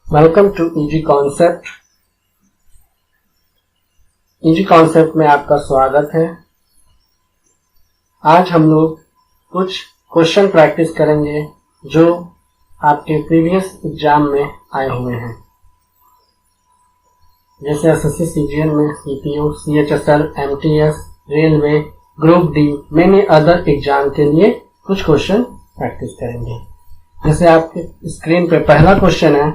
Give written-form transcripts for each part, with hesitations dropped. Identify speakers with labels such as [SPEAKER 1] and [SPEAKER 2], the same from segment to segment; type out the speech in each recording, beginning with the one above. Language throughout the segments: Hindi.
[SPEAKER 1] Welcome to easy concept. Easy concept में आपका स्वागत है। आज हम लोग कुछ क्वेश्चन प्रैक्टिस करेंगे जो आपके प्रीवियस एग्जाम में आए हुए हैं, जैसे एसएससी सीजीएल में, CPO, CHSL, MTS, railway, group D, many other exam के लिए कुछ क्वेश्चन प्रैक्टिस करेंगे। जैसे आपके स्क्रीन पे पहला क्वेश्चन है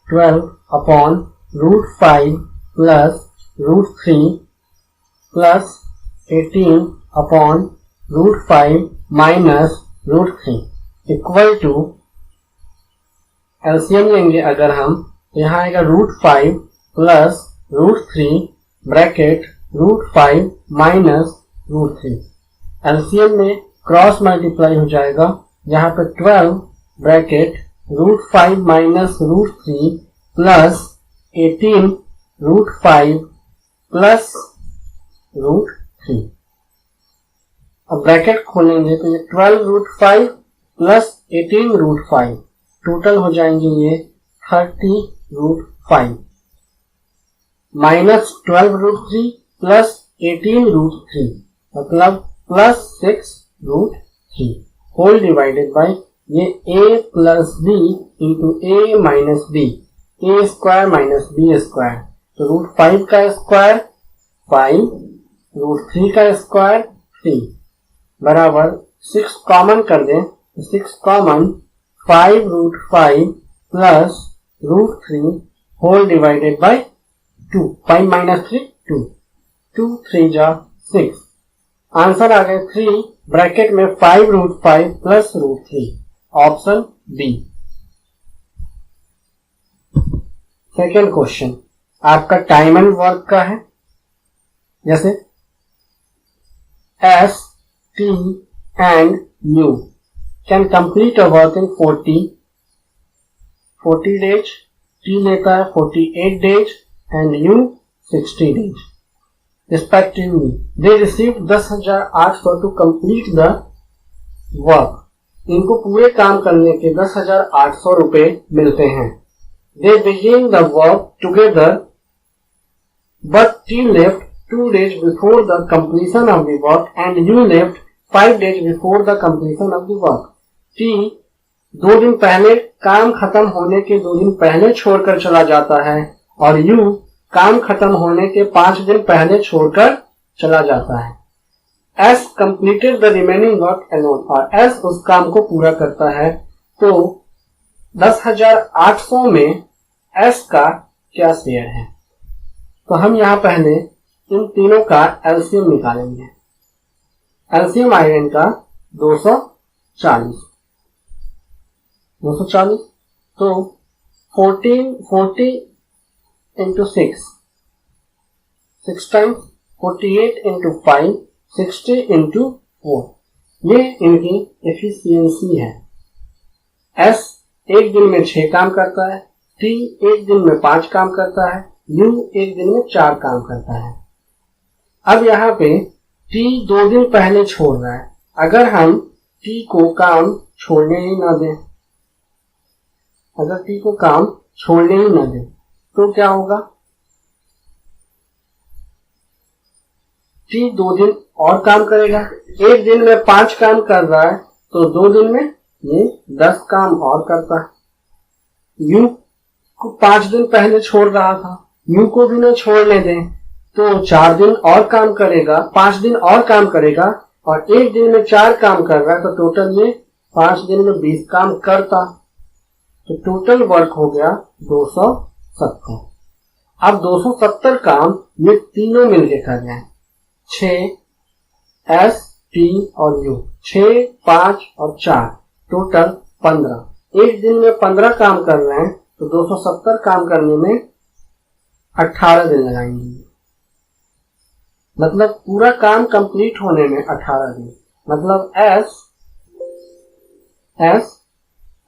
[SPEAKER 1] 12 upon root 5 plus root 3 plus 18 upon root 5 minus root 3 equal to, LCM लेंगे अगर हम, तो यहाँ आएगा root 5 plus root 3 bracket root 5 minus root 3। LCM में क्रॉस मल्टीप्लाई हो जाएगा, जहाँ पे 12 bracket root 5 minus root 3 plus 18 root 5 plus root 3। अब ब्रैकेट खोलेंगे तो ये 12 रूट 5 प्लस 18 रूट 5 टोटल हो जाएंगे ये 30 root 5 minus 12 root 3 plus 18 root 3 मतलब plus 6 root 3 whole divided by ये a plus b into a minus b, a square minus b square, तो रूट 5 का स्क्वायर 5, रूट 3 का स्क्वायर 3 बराबर 6 कॉमन कर दें तो 6 common 5 root 5 plus root 3 whole divided by 2, 5 minus 3 2, 2 3 जा 6, आंसर आ गए 3 ब्रैकेट में 5 root 5 plus root 3, option B. Second question आपका टाइम एंड वर्क का है। जैसे S, T and U can complete a work in 40 days, T लेता है 48 days and U 60 days respectively. They received 10,800 to complete the work. इनको पूरे काम करने के 10,800 रुपए मिलते हैं। They begin the work together, but T left 2 days before the completion of the work and you left 5 days before the completion of the work. T 2 दिन पहले काम खत्म होने के 2 दिन पहले छोड़कर चला जाता है और U काम खत्म होने के 5 दिन पहले छोड़कर चला जाता है। S completed the remaining work alone, और S उस काम को पूरा करता है। तो 10,800 में S का क्या शेयर है? तो हम यहाँ पहले इन तीनों का एलसीएम निकालेंगे। एलसीएम आएगा इनका 240 तो 40 into 6 times 48 into 5 60 into 4, ये इनकी एफिशिएंसी है। S एक दिन में 6 काम करता है, T एक दिन में 5 काम करता है, U एक दिन में 4 काम करता है। अब यहाँ पे T 2 दिन पहले छोड़ रहा है। अगर हम T को काम छोड़ने ही ना दें, तो क्या होगा? T 2 दिन और काम करेगा, एक दिन में 5 काम कर रहा है तो 2 दिन में ये 10 काम और करता है। U को 5 दिन पहले छोड़ रहा था, U को भी ना छोड़ने दें तो 4 दिन और काम करेगा, 5 दिन और काम करेगा और एक दिन में 4 काम कर रहा है तो टोटल ये 5 दिन में 20 काम करता, तो टोटल वर्क हो गया 270। अब 270 काम ये तीनों मिलके कर रहे हैं, 6 S, T और U, 6, 5 और 4 टोटल 15। एक दिन में 15 काम कर रहे हैं तो 270 काम करने में 18 दिन लगाएंगे, मतलब पूरा काम कंप्लीट होने में 18 दिन, मतलब S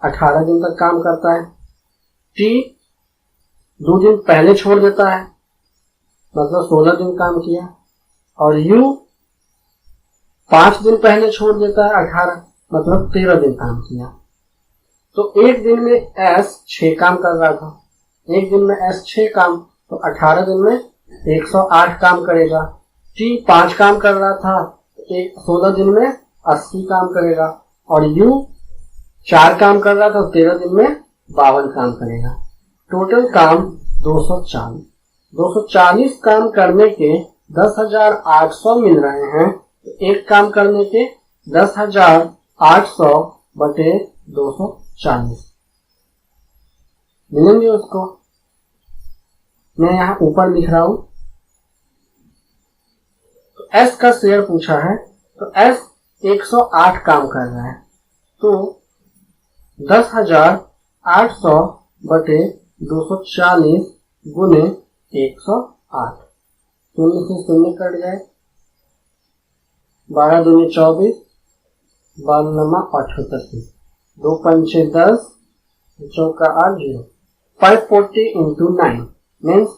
[SPEAKER 1] 18 दिन तक काम करता है, T 2 दिन पहले छोड़ देता है मतलब 16 दिन काम किया, और U 5 दिन पहले छोड़ देता है 18 मतलब 13 दिन काम किया। तो एक दिन में S 6 काम कर रहा था, एक दिन में S 6 काम, तो 18 दिन में 108 काम करेगा। T 5 काम कर रहा था, 16 दिन में 80 काम करेगा। और U 4 काम कर रहा था, 13 दिन में 52 काम करेगा। टोटल काम 240 काम करने के 10,800 मिल रहे हैं। एक काम करने के 10,800 बटे 240 मिलेंगे उसको। मैं यहाँ ऊपर लिख रहा हूं। तो S का शेयर पूछा है, तो S 108 काम कर रहा है, तो 10,800 बटे 240 गुने 108, शून्य से शून्य कट जाए, 12 दूनी 24, 12 नमा 88, 2 पंचे 10, चौका 8 0, 540 into 9 means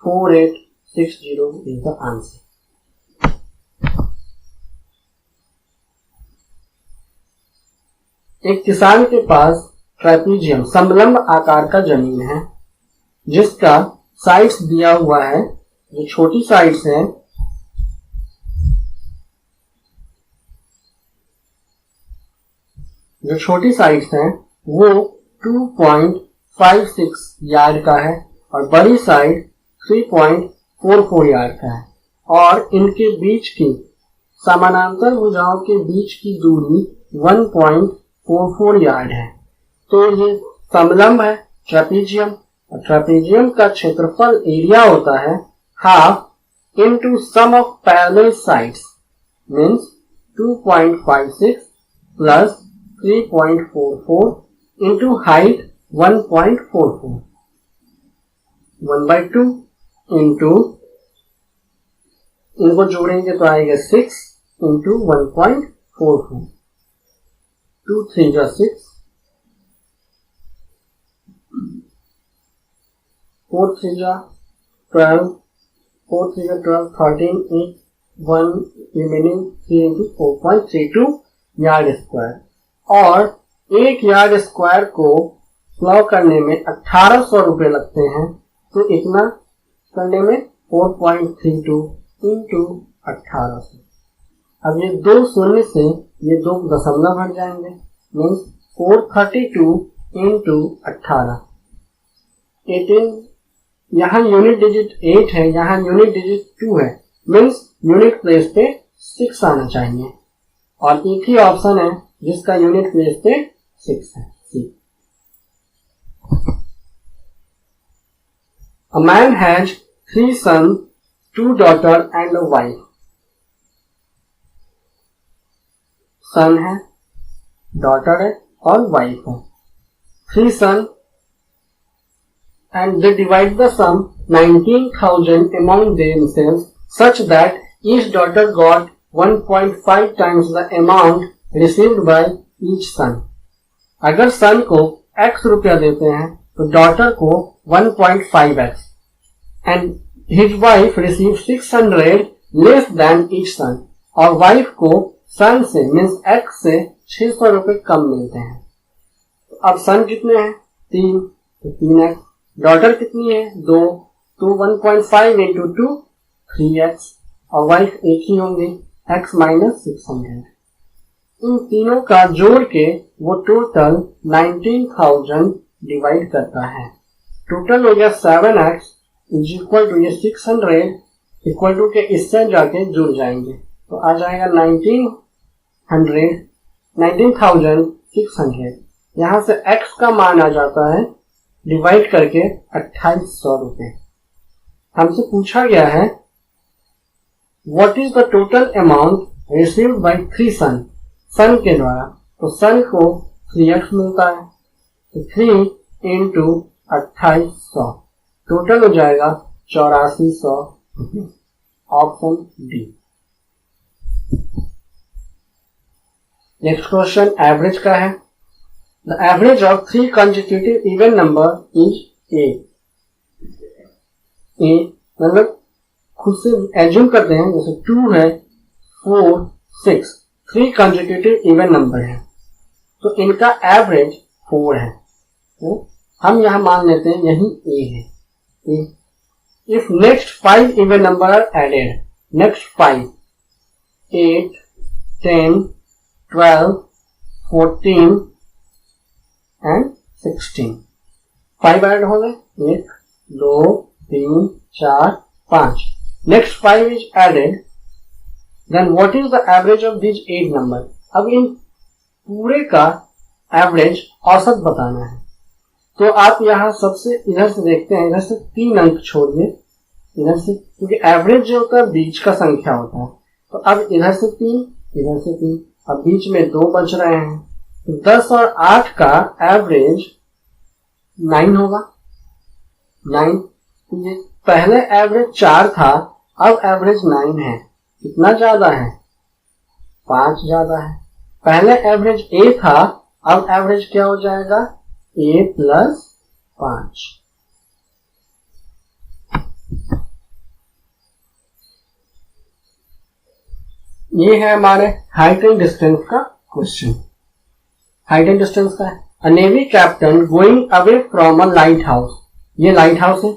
[SPEAKER 1] 4860 is the answer. एक किसान के पास ट्रेपीजियम समलंब आकार का जमीन है, जिसका साइड्स दिया हुआ है। जो छोटी साइड्स है, वो 2.56 यार्ड का है और बड़ी साइड 3.44 यार्ड का है। और इनके बीच की समानांतर भुजाओं के बीच की दूरी 1.44 यार्ड है। तो ये समलंब है ट्रेपीजियम, और ट्रेपीजियम का क्षेत्रफल एरिया होता है half into sum of parallel sides means 2.56 plus 3.44 into height 1.44, 1/2 into, इनको जोड़ेंगे तो आएगा 6 इंटू 1.44, 2 3 जा 6, 4 3 जा 12, 4 3 जा 12, 13, 8, 1 रिमेनिंग 3 इंटू 4.32 यार्ड स्क्वायर। और 1 यार्ड स्क्वायर को प्लॉ करने में 1800 रुपए लगते हैं, तो इतना करने में 4.32 इंटू 1800। अब ये 2 शून्य से ये 2 दशमलव हट जाएंगे, मीन्स 432 इंटू 18, 18। यहाँ यूनिट डिजिट 8 है, यहाँ यूनिट डिजिट 2 है, मीन्स यूनिट प्लेस पे 6 आना चाहिए। और एक ही ऑप्शन है जिसका यूनिट प्लेस पे 6 है, C। A man has 3 sons, 2 daughters and a wife. सन है, डॉटर है और वाइफ है। 3 sons and they divide the sum 19,000 among themselves such that each daughter got 1.5 times the amount received by each son. अगर सन को x रुपया देते हैं तो डॉटर को 1.5x and his wife receives 600 less than each son, और वाइफ को सन से मीन्स x से 600 रुपए कम मिलते हैं। तो अब सन कितने हैं? 3, तो 3x। डॉटर कितनी है? 2, तो 1.5 इंटू 2 3x, और वाइफ एक ही होंगे, x माइनस 600। इन तीनों का जोड़ के वो टोटल 19,000 डिवाइड करता है। टोटल हो गया 7x इज इक्वल टू ये 600 इक्वल टू के इससे जाके जुड़ जाएंगे, तो आ जाएगा 19,600। यहां से x का मान आ जाता है डिवाइड करके 2800 रुपए। हमसे पूछा गया है what is the total amount received by 3 सन, सन के द्वारा। तो सन को 3x मिलता है, तो 3 इंटू 2800, टोटल हो जाएगा 8400 रुपए। Option D. Next question average का है। The average of 3 consecutive even number is a मतलब खुद से एज्यूम करते हैं, जैसे 2 है, 4, 6, 3 कंसेक्यूटिव इवन नंबर है। तो तो इनका एवरेज 4 है। तो हम यहां मान लेते हैं यही ए है। If next 5 even number are added, next 5 8 10 12 14 and 16, 5 add हो गए, 1 2 3 4 5। Next 5 is added, then what is the average of this 8 number. अब इन पूरे का एवरेज औसत बताना है। तो आप यहां सबसे इधर से देखते हैं, इधर से 3 अंक छोड़िए इधर से, क्योंकि एवरेज जो होता है बीच का संख्या होता है। तो अब इधर से 3 इधर से 3, अब बीच में 2 बच रहे हैं। तो 10 और 8 का एवरेज 9 होगा, 9। तो ये पहले एवरेज 4 था, अब एवरेज 9 है। कितना ज्यादा है? 5 ज्यादा है। पहले एवरेज ए था, अब एवरेज क्या हो जाएगा? A plus 5। ये है हमारे हाइट एंड डिस्टेंस का क्वेश्चन। हाइट एंड डिस्टेंस का है, a navy captain going away from a light house. ये लाइट हाउस है।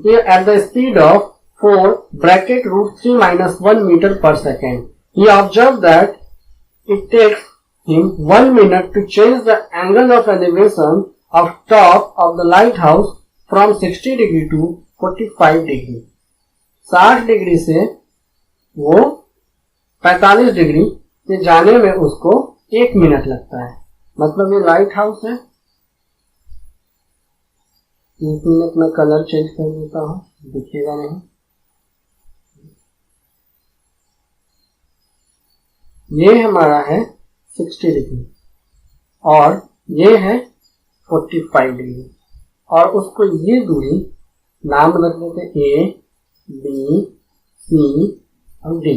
[SPEAKER 1] ये at the speed of 4 bracket √3 - 1 metre पर second. He observed that it takes him 1 minute to change the angle of elevation of top of the lighthouse from 60 degree to 45 degree. 60 degree से वो 45 डिग्री से जाने में उसको 1 मिनट लगता है। मतलब ये लाइट हाउस है। 1 मिनट में कलर चेंज कर देता हूँ, दिखेगा नहीं। ये हमारा है 60 डिग्री और ये है 45 डिग्री, और उसको ये दूरी नाम रख देते ए बी सी और डी।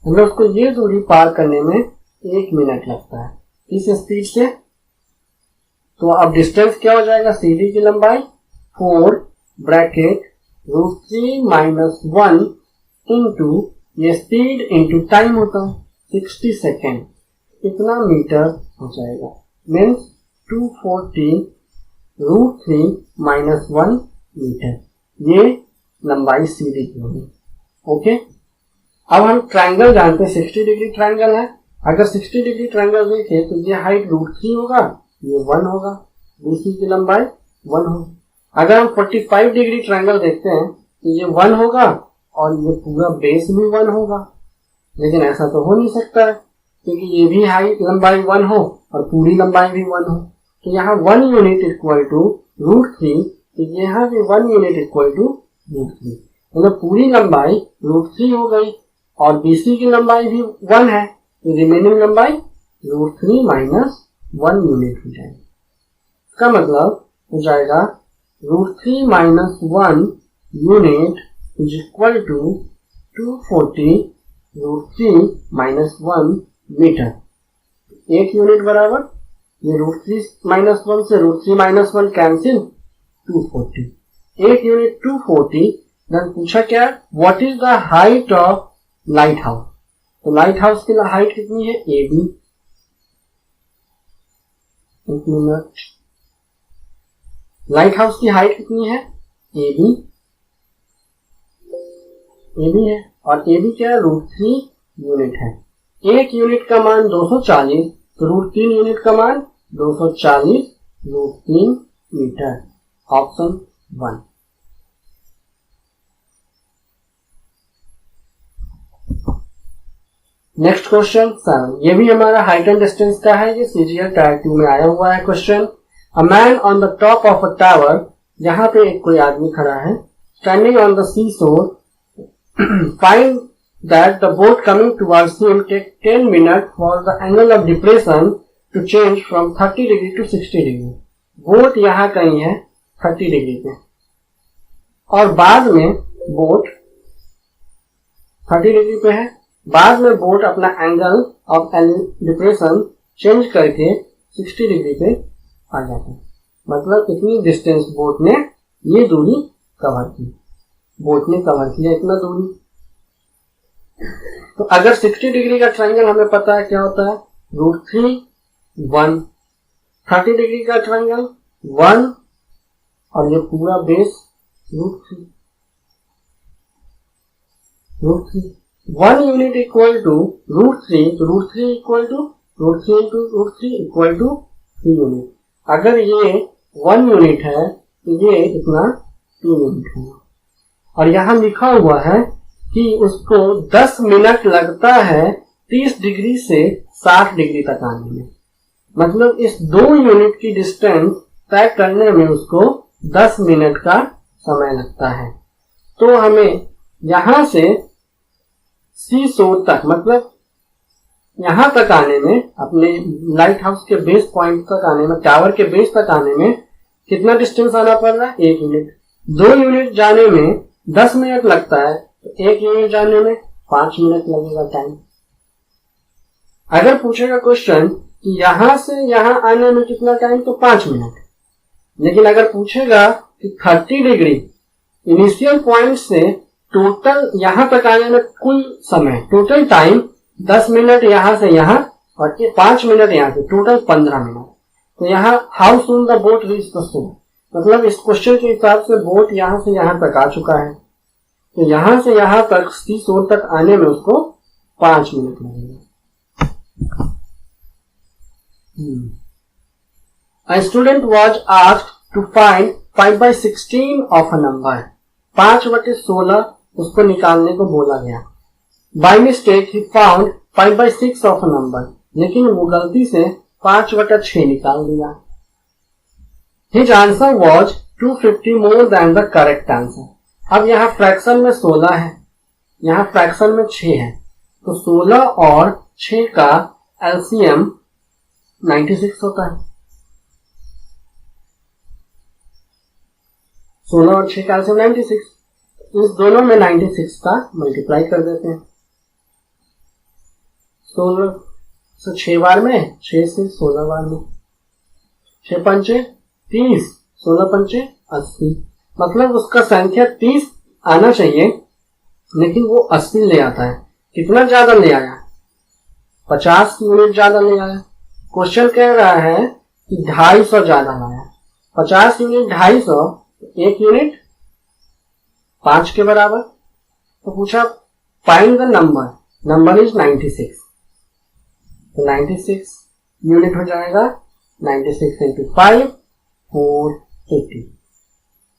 [SPEAKER 1] हमें उसको ये दूरी पार करने में 1 मिनट लगता है इस स्पीड से। तो अब डिस्टेंस क्या हो जाएगा? सीडी की लंबाई 4 ब्रैकेट √3 - 1 इंटू ये स्पीड इंटू टाइम होता है 60 सेकेंड, इतना मीटर हो जाएगा। Means 240 √3 - 1 metre. ये लंबाई सीधी की होगी। ओके, अब हम ट्रायंगल जानते हैं, 60 डिग्री ट्रायंगल है। अगर 60 डिग्री ट्रायंगल देखे तो ये हाइट √3 होगा, ये 1 होगा, बीसी की लंबाई 1 होगी। अगर हम 45 डिग्री ट्रायंगल देखते हैं तो ये 1 होगा और ये पूरा बेस भी 1 होगा। लेकिन ऐसा तो हो नहीं सकता है, क्योंकि ये भी हाइट लंबाई 1 हो और पूरी लंबाई भी 1 हो। तो यहाँ 1 यूनिट इक्वल टू √3, तो यहाँ भी 1 यूनिट इक्वल टू √3। मतलब पूरी लंबाई √3 हो गई और बीसी की लंबाई भी 1 है, तो रिमेनिंग लंबाई √3 - 1 यूनिट हो जाएगी। इसका मतलब हो जाएगा √3 - 1 unit is equal to 240 √3 - 1 metre. 1 unit बराबर ये √3 - 1 से √3 - 1 कैंसिल, 240। 1 यूनिट 240। देन पूछा क्या? What is the height of light house. तो लाइट हाउस की हाइट कितनी है? A B. 1 minute, light house की हाइट कितनी है? A B. ए बी है और ए बी क्या है? √3 यूनिट है। 1 यूनिट का मान 240, तो √3 यूनिट का मान 240 √3 मीटर। ऑप्शन 1। नेक्स्ट क्वेश्चन 7, ये भी हमारा हाइट एंड डिस्टेंस का है। ये सीजीएल टायर 2 में आया हुआ है question. A man on the top of a tower, यहाँ पे एक कोई आदमी खड़ा है, स्टैंडिंग ऑन द सी शोर, find that the boat coming towards him take 10 minutes for the angle of depression to change from 30 degree to 60 degree. Boat यहाँ कहीं है 30 डिग्री पे और बाद में बोट 30 डिग्री पे है, बाद में बोट अपना एंगल ऑफ डिप्रेशन चेंज करके 60 डिग्री पे आ जाता है। मतलब इतनी डिस्टेंस बोट ने ये दूरी कवर की, बोट ने कवर किया इतना दूरी। तो अगर 60 डिग्री का ट्रायंगल हमें पता है क्या होता है, √3 1, 30 डिग्री का ट्रायंगल 1 और ये पूरा बेस √3 1 यूनिट इक्वल टू √3, तो √3 equal to √3 into √3 equal to 3 unit. अगर ये 1 यूनिट है तो ये इतना 2 यूनिट है। और यहाँ लिखा हुआ है कि उसको 10 मिनट लगता है 30 डिग्री से 60 डिग्री तक आने में। मतलब इस 2 यूनिट की डिस्टेंस तय करने में उसको 10 मिनट का समय लगता है। तो हमें यहां से सी शोर तक, मतलब यहां तक आने में, अपने लाइट हाउस के बेस पॉइंट तक आने में, टावर के बेस तक आने में कितना डिस्टेंस आना पड़ रहा है? 1 यूनिट। 2 यूनिट जाने में 10 मिनट लगता है, तो 1 यूनिट जाने में 5 मिनट लगेगा टाइम। अगर पूछेगा क्वेश्चन कि यहां से यहां आने में कितना टाइम, तो 5 मिनट। लेकिन अगर पूछेगा कि 30 डिग्री इनिशियल पॉइंट से टोटल यहां तक आने में कुल समय, टोटल टाइम 10 मिनट यहां से यहां और 5 मिनट यहां से, टोटल 15 मिनट। तो यहाँ how soon the boat reach the shore, मतलब इस क्वेश्चन के हिसाब से बोट यहां से यहां तक आ चुका है, तो यहां से यहां तक सी शोर तक आने में उसको 5 मिनट लगेगा। A student was asked to find 5/16 of a number. 5/16 उसको निकालने को बोला गया। By mistake he found 5/6 of a number. लेकिन वो गलती से 5/6 निकाल दिया। His answer was 250 more than the correct answer. अब यहाँ फ्रैक्शन में 16 है, यहाँ फ्रैक्शन में 6 है, तो 16 और 6 का एलसीएम 96 होता है। 16 और 6 का एलसीएम 96, इस दोनों में 96 का मल्टीप्लाई कर देते हैं। 16 से 6 बार में, 6 से 16 बार में, 6 पंचे 30, 16 पंचे 80, मतलब उसका संख्या 30 आना चाहिए, लेकिन वो 80 ले आता है। कितना ज्यादा ले आया? 50 यूनिट ज्यादा ले आया। क्वेश्चन कह रहा है कि 250 ज्यादा लाया। 50 यूनिट 250, 1 यूनिट 5 के बराबर। तो पूछा find the number, number is 96, तो 96 यूनिट हो जाएगा 96 into 5, 480,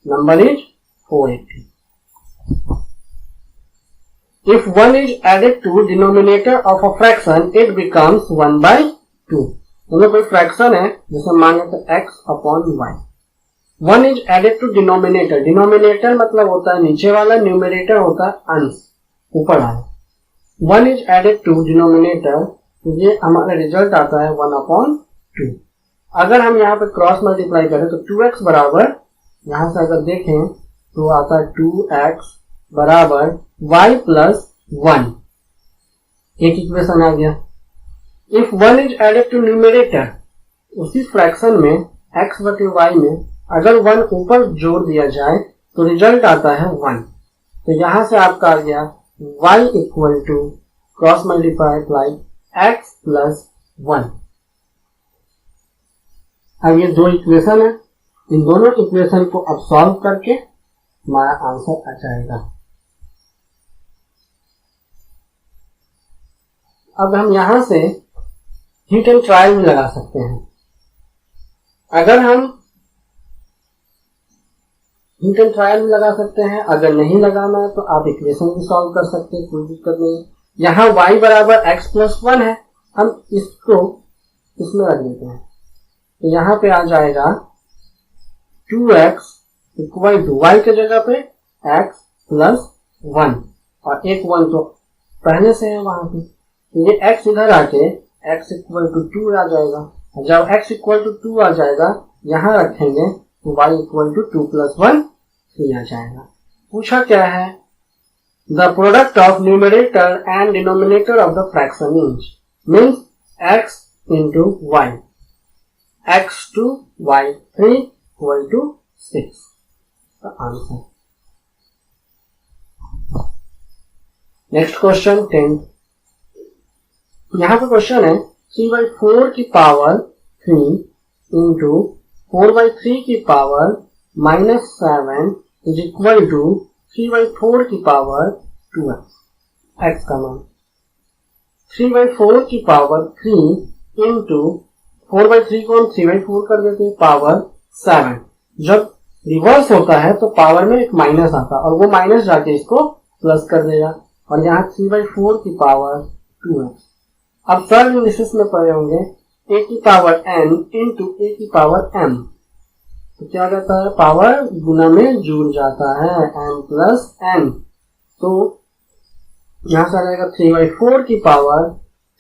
[SPEAKER 1] number is 480। If 1 is added to denominator of a fraction, it becomes 1/2। मतलब कोई फ्रैक्शन है जैसे मान लेते x upon y। 1 is added to denominator, denominator मतलब होता है नीचे वाला, न्यूमरेटर होता है अंश ऊपर वाला। 1 is added to denominator, तो ये हमारा रिजल्ट आता है 1/2। अगर हम यहाँ पे क्रॉस मल्टीप्लाई करें तो 2x बराबर, यहाँ से अगर देखें तो आता है 2x बराबर y प्लस 1, एक इक्वेशन आ गया। If 1 is added to numerator, उसी फ्रैक्शन में x बटे y में अगर 1 ऊपर जोड़ दिया जाए तो रिजल्ट आता है 1। तो यहां से आपका आ गया y equal to cross multiply x plus 1। अब ये 2 इक्वेशन है, इन दोनों इक्वेशन को अब सॉल्व करके हमारा आंसर आ जाएगा। अब हम यहां से हिट एंड ट्रायल में लगा सकते हैं। अगर हम हिट एंड ट्रायल में लगा सकते हैं, अगर नहीं लगाना है तो आप इक्वेशन भी सॉल्व कर सकते हैं, कोई दिक्कत नहीं है। यहाँ y बराबर x प्लस 1 है, हम इसको इसमें रख देते हैं, तो यहाँ पे आ जाएगा 2x इक्वल टू y के जगह पे x प्लस 1 और एक 1 तो पहले से है वहां पे, तो ये x इधर आके x इक्वल टू 2 आ जाएगा। जब x इक्वल टू 2 आ जाएगा यहाँ रखेंगे तो y इक्वल टू 2 प्लस 1 3 आ जाएगा। पूछा क्या है? The product of numerator and denominator of the fraction is means x into y, x to y 3 equal to 6 का आंसर। Next question 10। यहाँ पे क्वेश्चन है 3/4 की पावर 3 इंटू 4/3 की पावर -7 इज इक्वल टू 3/4 की पावर 2x। x का मान 3/4 की पावर 3 इंटू 4/3 को हम 3/4 कर देते हैं पावर 7। जब रिवर्स होता है तो पावर में एक माइनस आता है और वो माइनस जाके इसको प्लस कर देगा और यहाँ 3/4 की पावर 2x। अब सब्स्टिट्यूशन में पढ़े होंगे a की पावर n इंटू a की पावर m, तो क्या कहता है पावर गुना में जुड़ जाता है m प्लस n। तो यहाँ से आ जाएगा 3/4 की पावर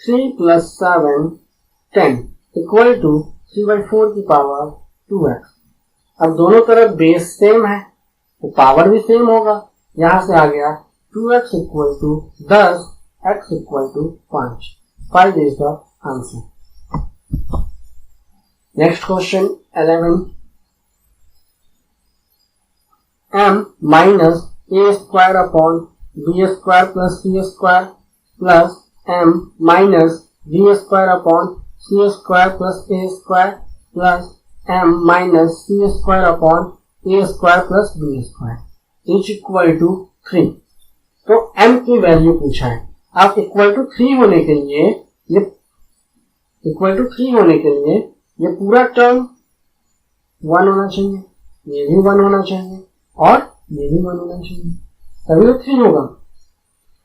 [SPEAKER 1] 3 प्लस 7 10 इक्वल टू 3/4 की पावर 2x। अब दोनों तरफ बेस सेम है तो पावर भी सेम होगा। यहां से आ गया 2x equal to 10, x equal to 5। 5 is the answer. Next question 11, m minus a square upon b square plus c square plus m minus b square upon c square plus a square plus m minus c square upon a square plus b square is equal to 3। तो m की वैल्यू पूछा है। आप इक्वल टू 3 होने के लिए ये पूरा टर्म 1 होना चाहिए, ये भी 1 होना चाहिए और ये भी 1 होना चाहिए, तभी तो 3 होगा।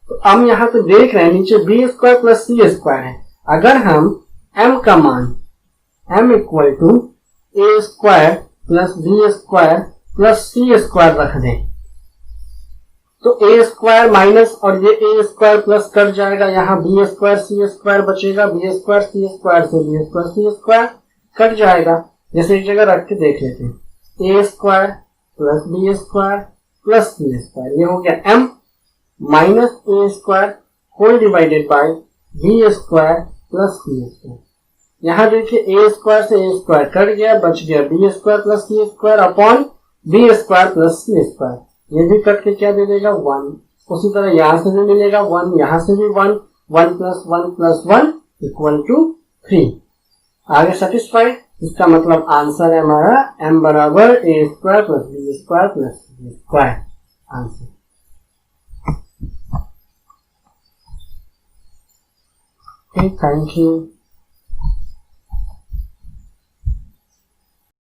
[SPEAKER 1] तो हम यहाँ पे देख रहे हैं नीचे b square plus c square है। अगर हम m का मान m equal to a square plus b square plus c square रख दें तो a स्क्वायर माइनस और ये a स्क्वायर प्लस कट जाएगा, यहाँ b स्क्वायर c स्क्वायर बचेगा, b स्क्वायर c स्क्वायर से b square c square cut जाएगा। जैसे एक जगह रख के देख लेते हैं, a square plus b square plus c square, ये हो गया m minus a square whole divided by b square plus c square. यहाँ देखिए a स्क्वायर से a स्क्वायर कट गया, बच गया b square plus c square upon b square plus c square. ये भी कट के क्या दे देगा 1। उसी तरह यहाँ से भी मिलेगा 1, यहाँ से भी 1, 1 प्लस 1 प्लस 1 इक्वल टू 3। आगे सेटिस्फाइड, इसका मतलब आंसर है हमारा m बराबर a square plus b square plus c square answer. Thank you.